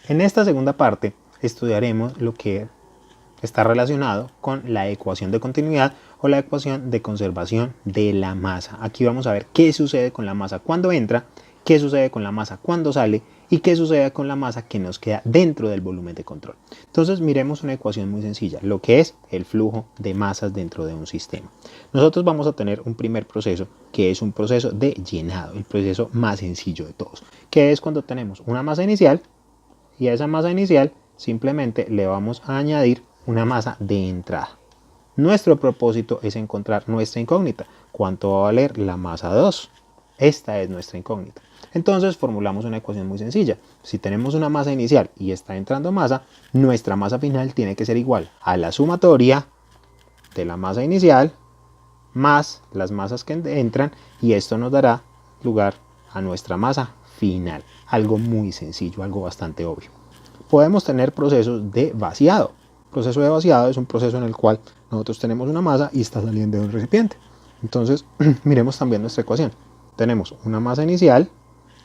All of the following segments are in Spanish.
En esta segunda parte estudiaremos lo que está relacionado con la ecuación de continuidad o la ecuación de conservación de la masa. Aquí vamos a ver qué sucede con la masa cuando entra, qué sucede con la masa cuando sale y qué sucede con la masa que nos queda dentro del volumen de control. Entonces miremos una ecuación muy sencilla, lo que es el flujo de masas dentro de un sistema. Nosotros vamos a tener un primer proceso que es un proceso de llenado, el proceso más sencillo de todos, que es cuando tenemos una masa inicial y a esa masa inicial simplemente le vamos a añadir una masa de entrada. Nuestro propósito es encontrar nuestra incógnita. ¿Cuánto va a valer la masa 2? Esta es nuestra incógnita. Entonces formulamos una ecuación muy sencilla. Si tenemos una masa inicial y está entrando masa, nuestra masa final tiene que ser igual a la sumatoria de la masa inicial más las masas que entran, y esto nos dará lugar a nuestra masa final. Algo muy sencillo, algo bastante obvio. Podemos tener procesos de vaciado. El proceso de vaciado es un proceso en el cual nosotros tenemos una masa y está saliendo de un recipiente. Entonces, miremos también nuestra ecuación. Tenemos una masa inicial,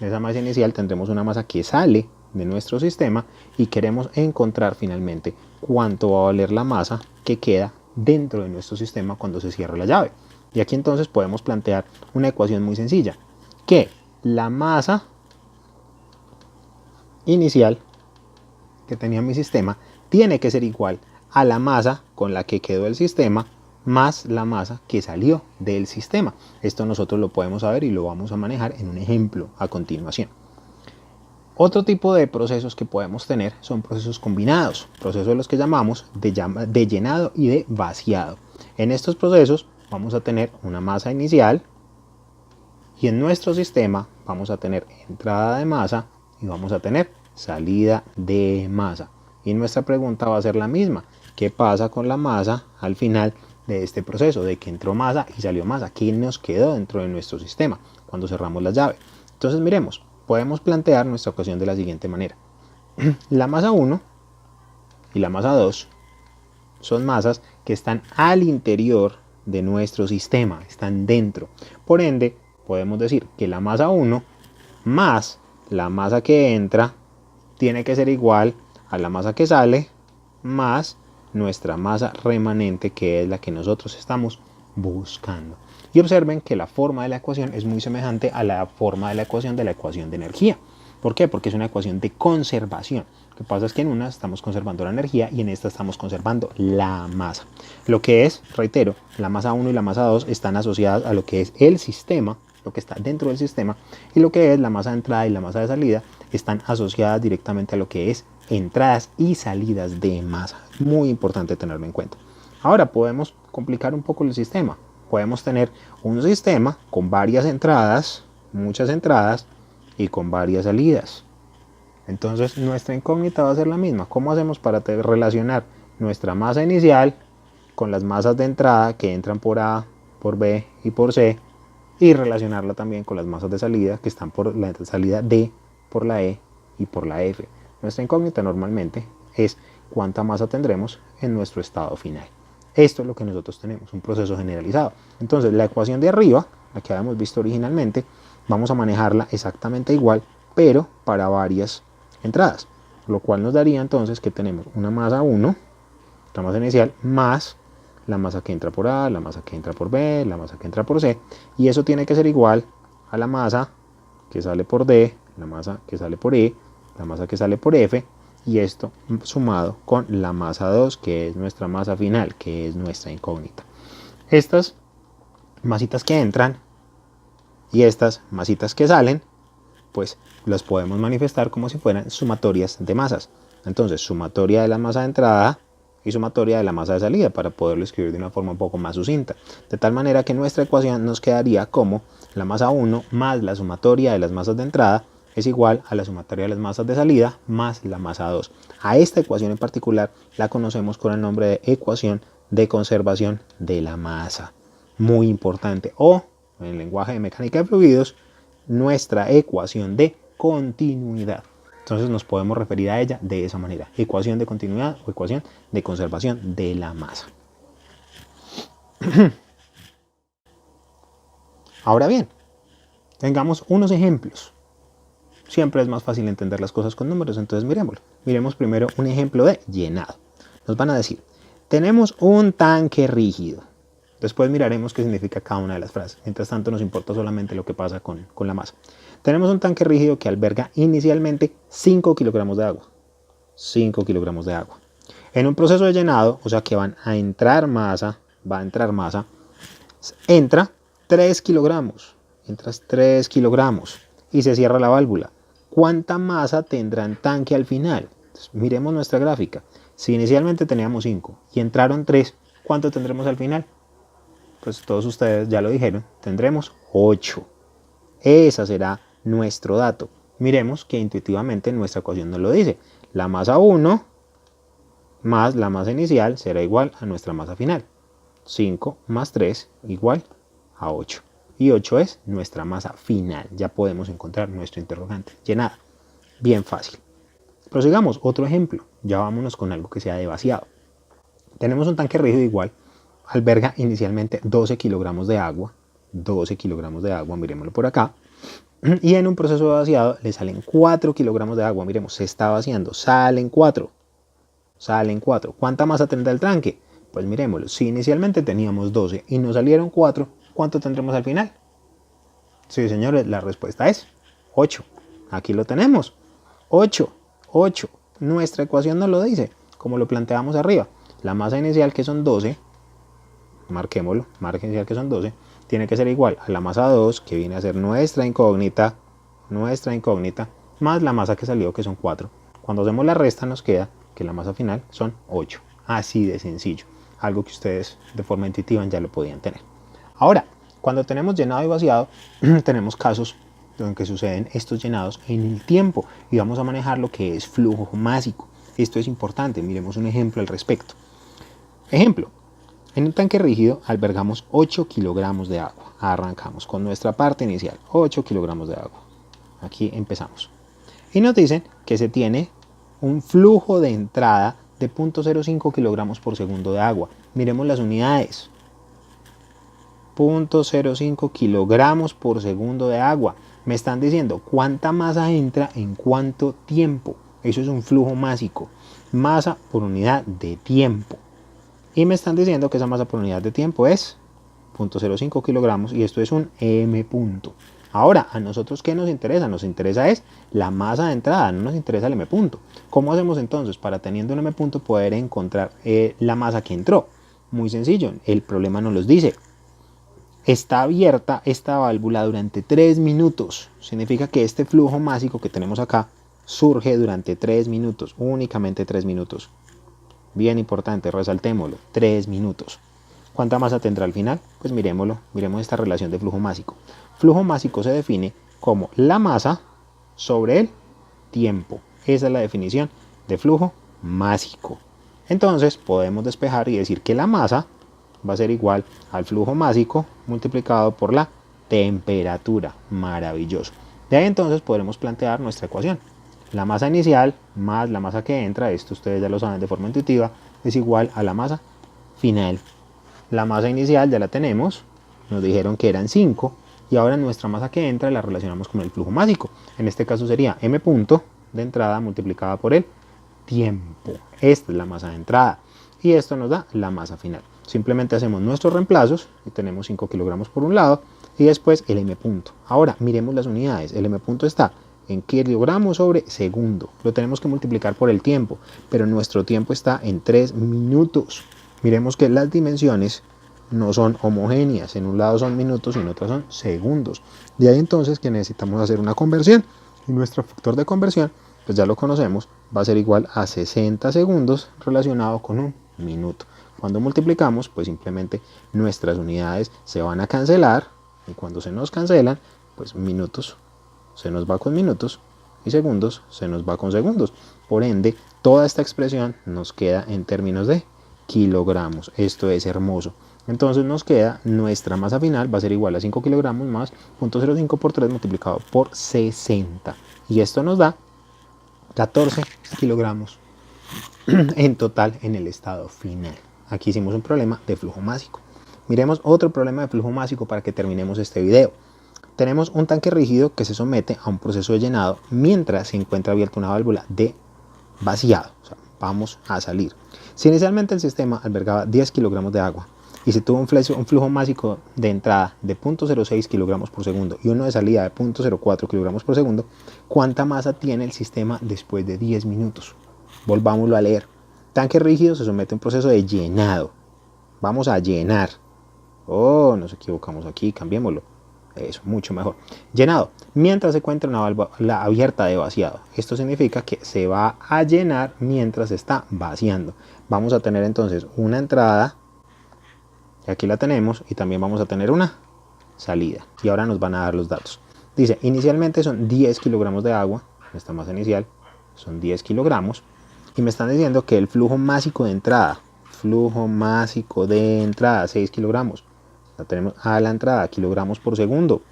de esa masa inicial tendremos una masa que sale de nuestro sistema y queremos encontrar finalmente cuánto va a valer la masa que queda dentro de nuestro sistema cuando se cierra la llave. Y aquí entonces podemos plantear una ecuación muy sencilla, que la masa inicial que tenía mi sistema tiene que ser igual a la masa con la que quedó el sistema más la masa que salió del sistema. Esto nosotros lo podemos saber y lo vamos a manejar en un ejemplo a continuación. Otro tipo de procesos que podemos tener son procesos combinados, procesos de los que llamamos de llenado y de vaciado. En estos procesos vamos a tener una masa inicial y en nuestro sistema vamos a tener entrada de masa y vamos a tener salida de masa. Y nuestra pregunta va a ser la misma: ¿qué pasa con la masa al final de este proceso? De que entró masa y salió masa, ¿qué nos quedó dentro de nuestro sistema cuando cerramos la llave? Entonces miremos, podemos plantear nuestra ecuación de la siguiente manera. La masa 1 y la masa 2 son masas que están al interior de nuestro sistema, están dentro. Por ende, podemos decir que la masa 1 más la masa que entra tiene que ser igual a la masa que sale más nuestra masa remanente, que es la que nosotros estamos buscando. Y observen que la forma de la ecuación es muy semejante a la forma de la ecuación de energía. ¿Por qué? Porque es una ecuación de conservación. Lo que pasa es que en una estamos conservando la energía y en esta estamos conservando la masa. Lo que es, reitero, la masa 1 y la masa 2 están asociadas a lo que es el sistema, lo que está dentro del sistema, y lo que es la masa de entrada y la masa de salida están asociadas directamente a lo que es entradas y salidas de masa. Muy importante tenerlo en cuenta. Ahora podemos complicar un poco el sistema. Podemos tener un sistema con varias entradas, muchas entradas, y con varias salidas. Entonces nuestra incógnita va a ser la misma. ¿Cómo hacemos para relacionar nuestra masa inicial con las masas de entrada que entran por A, por B y por C, y relacionarla también con las masas de salida que están por la salida D, por la E y por la F? Nuestra incógnita normalmente es cuánta masa tendremos en nuestro estado final. Esto es lo que nosotros tenemos, un proceso generalizado. Entonces la ecuación de arriba, la que habíamos visto originalmente, vamos a manejarla exactamente igual, pero para varias entradas, lo cual nos daría entonces que tenemos una masa 1, la masa inicial, más la masa que entra por A, la masa que entra por B, la masa que entra por C, y eso tiene que ser igual a la masa que sale por D, la masa que sale por E, la masa que sale por F, y esto sumado con la masa 2, que es nuestra masa final, que es nuestra incógnita. Estas masitas que entran y estas masitas que salen, pues las podemos manifestar como si fueran sumatorias de masas. Entonces, sumatoria de la masa de entrada y sumatoria de la masa de salida, para poderlo escribir de una forma un poco más sucinta. De tal manera que nuestra ecuación nos quedaría como la masa 1 más la sumatoria de las masas de entrada es igual a la sumatoria de las masas de salida más la masa 2. A esta ecuación en particular la conocemos con el nombre de ecuación de conservación de la masa. Muy importante. O, en el lenguaje de mecánica de fluidos, nuestra ecuación de continuidad. Entonces nos podemos referir a ella de esa manera: ecuación de continuidad o ecuación de conservación de la masa. Ahora bien, tengamos unos ejemplos. siempre es más fácil entender las cosas con números, entonces miremoslo. Miremos primero un ejemplo de llenado. Nos van a decir, tenemos un tanque rígido. Después miraremos qué significa cada una de las frases. Mientras tanto nos importa solamente lo que pasa con la masa. Tenemos un tanque rígido que alberga inicialmente 5 kilogramos de agua. 5 kilogramos de agua. En un proceso de llenado, o sea que va a entrar masa, entra 3 kilogramos. Entras 3 kilogramos y se cierra la válvula. ¿Cuánta masa tendrá el tanque al final? Entonces, miremos nuestra gráfica. Si inicialmente teníamos 5 y entraron 3, ¿cuánto tendremos al final? Pues todos ustedes ya lo dijeron, tendremos 8. Ese será nuestro dato. Miremos que intuitivamente nuestra ecuación nos lo dice. La masa 1 más la masa inicial será igual a nuestra masa final. 5 más 3 igual a 8. Y 8 es nuestra masa final. Ya podemos encontrar nuestro interrogante. Llenada. Bien fácil. Prosigamos. Otro ejemplo. Ya vámonos con algo que sea de vaciado. Tenemos un tanque rígido igual. Alberga inicialmente 12 kilogramos de agua. 12 kilogramos de agua. Miremoslo por acá. Y en un proceso de vaciado le salen 4 kilogramos de agua. Miremos, se está vaciando. Salen 4. Salen 4. ¿Cuánta masa tendrá el tanque? Pues miremoslo. Si inicialmente teníamos 12 y nos salieron 4, ¿cuánto tendremos al final? Sí, señores, la respuesta es 8. Aquí lo tenemos. 8. 8. Nuestra ecuación nos lo dice, como lo planteamos arriba. La masa inicial, que son 12, marquémoslo, masa inicial que son 12, tiene que ser igual a la masa 2, que viene a ser nuestra incógnita, más la masa que salió, que son 4. Cuando hacemos la resta nos queda que la masa final son 8. Así de sencillo. Algo que ustedes de forma intuitiva ya lo podían tener. Ahora, cuando tenemos llenado y vaciado, tenemos casos en que suceden estos llenados en el tiempo y vamos a manejar lo que es flujo másico. Esto es importante, miremos un ejemplo al respecto. Ejemplo, en un tanque rígido albergamos 8 kilogramos de agua. Arrancamos con nuestra parte inicial, 8 kilogramos de agua. Aquí empezamos. Y nos dicen que se tiene un flujo de entrada de 0.05 kilogramos por segundo de agua. Miremos las unidades. 0.05 kilogramos por segundo de agua. Me están diciendo cuánta masa entra en cuánto tiempo. Eso es un flujo másico. Masa por unidad de tiempo. Y me están diciendo que esa masa por unidad de tiempo es 0.05 kilogramos y esto es un m punto. Ahora, ¿a nosotros qué nos interesa? Nos interesa es la masa de entrada, no nos interesa el m punto. ¿Cómo hacemos entonces para, teniendo un m punto, poder encontrar la masa que entró? Muy sencillo, el problema nos los dice. Está abierta esta válvula durante 3 minutos. Significa que este flujo másico que tenemos acá surge durante 3 minutos, únicamente 3 minutos. Bien importante, resaltémoslo, 3 minutos. ¿Cuánta masa tendrá al final? Pues miremoslo, miremos esta relación de flujo másico. Flujo másico se define como la masa sobre el tiempo. Esa es la definición de flujo másico. Entonces podemos despejar y decir que la masa va a ser igual al flujo másico multiplicado por la temperatura. Maravilloso. De ahí entonces podremos plantear nuestra ecuación. La masa inicial más la masa que entra, esto ustedes ya lo saben de forma intuitiva, es igual a la masa final. La masa inicial ya la tenemos, nos dijeron que eran 5 y ahora nuestra masa que entra la relacionamos con el flujo másico. En este caso sería m punto de entrada multiplicada por el tiempo. Esta es la masa de entrada y esto nos da la masa final. Simplemente hacemos nuestros reemplazos y tenemos 5 kilogramos por un lado y después el m punto. Ahora miremos las unidades, el m punto está en kilogramos sobre segundo. Lo tenemos que multiplicar por el tiempo, pero nuestro tiempo está en 3 minutos. Miremos que las dimensiones no son homogéneas. En un lado son minutos y en otro son segundos. De ahí entonces que necesitamos hacer una conversión. Y nuestro factor de conversión, pues ya lo conocemos, va a ser igual a 60 segundos relacionado con un minuto. Cuando multiplicamos, pues simplemente nuestras unidades se van a cancelar. Y cuando se nos cancelan, pues minutos se nos va con minutos y segundos se nos va con segundos. Por ende, toda esta expresión nos queda en términos de kilogramos. Esto es hermoso. Entonces nos queda nuestra masa final va a ser igual a 5 kilogramos más 0.05 por 3 multiplicado por 60. Y esto nos da 14 kilogramos en total en el estado final. Aquí hicimos un problema de flujo másico. Miremos otro problema de flujo másico para que terminemos este video. tenemos un tanque rígido que se somete a un proceso de llenado mientras se encuentra abierta una válvula de vaciado. O sea, vamos a salir. Si inicialmente el sistema albergaba 10 kilogramos de agua y se tuvo un flujo másico de entrada de 0.06 kilogramos por segundo y uno de salida de 0.04 kilogramos por segundo, ¿cuánta masa tiene el sistema después de 10 minutos? Volvámoslo a leer. Tanque rígido se somete a un proceso de llenado. Vamos a llenar. Oh, nos equivocamos aquí, cambiémoslo. Eso, mucho mejor. Llenado. Mientras se encuentra una válvula abierta de vaciado. Esto significa que se va a llenar mientras se está vaciando. Vamos a tener entonces una entrada. Y aquí la tenemos. Y también vamos a tener una salida. Y ahora nos van a dar los datos. Dice, inicialmente son 10 kilogramos de agua. Esta masa inicial son 10 kilogramos. Y me están diciendo que el flujo másico de entrada. Flujo másico de entrada, 6 kilogramos. La tenemos a la entrada, kilogramos por segundo.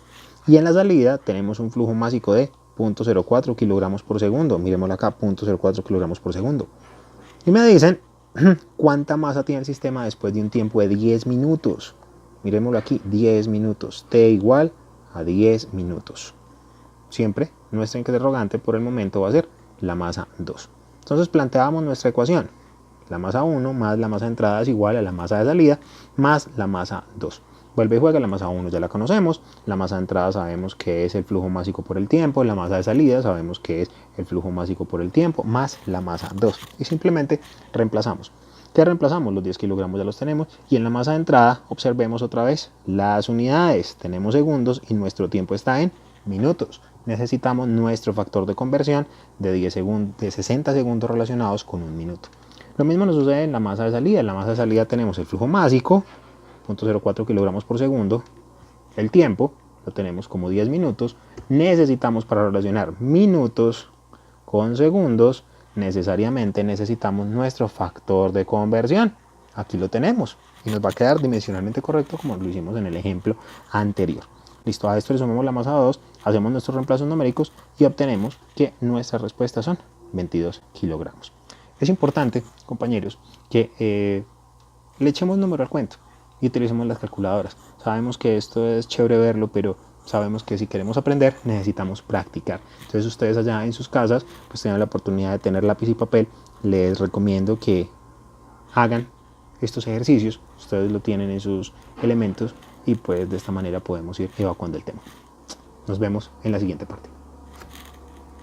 Y en la salida tenemos un flujo másico de 0.04 kilogramos por segundo. Miremoslo acá, 0.04 kilogramos por segundo. Y me dicen cuánta masa tiene el sistema después de un tiempo de 10 minutos. Miremoslo aquí, 10 minutos. T igual a 10 minutos. Siempre nuestra interrogante por el momento va a ser la masa 2. Entonces planteamos nuestra ecuación. La masa 1 más la masa de entrada es igual a la masa de salida más la masa 2. Vuelve y juega, la masa 1 ya la conocemos, la masa de entrada sabemos que es el flujo másico por el tiempo, la masa de salida sabemos que es el flujo másico por el tiempo, más la masa 2. Y simplemente reemplazamos. ¿Qué reemplazamos? Los 10 kilogramos ya los tenemos. Y en la masa de entrada observemos otra vez las unidades. Tenemos segundos y nuestro tiempo está en minutos. Necesitamos nuestro factor de conversión de 60 segundos relacionados con un minuto. Lo mismo nos sucede en la masa de salida. En la masa de salida tenemos el flujo másico, 0.04 kilogramos por segundo. El tiempo lo tenemos como 10 minutos. Necesitamos, para relacionar minutos con segundos, necesariamente necesitamos nuestro factor de conversión. Aquí lo tenemos y nos va a quedar dimensionalmente correcto como lo hicimos en el ejemplo anterior. Listo, a esto le sumamos la masa 2, hacemos nuestros reemplazos numéricos y obtenemos que nuestras respuestas son 22 kilogramos. Es importante, compañeros, que le echemos número al cuento y utilicemos las calculadoras. Sabemos que esto es chévere verlo, pero sabemos que si queremos aprender necesitamos practicar. Entonces ustedes allá en sus casas pues tengan la oportunidad de tener lápiz y papel. Les recomiendo que hagan estos ejercicios. Ustedes lo tienen en sus elementos y pues de esta manera podemos ir evacuando el tema. Nos vemos en la siguiente parte.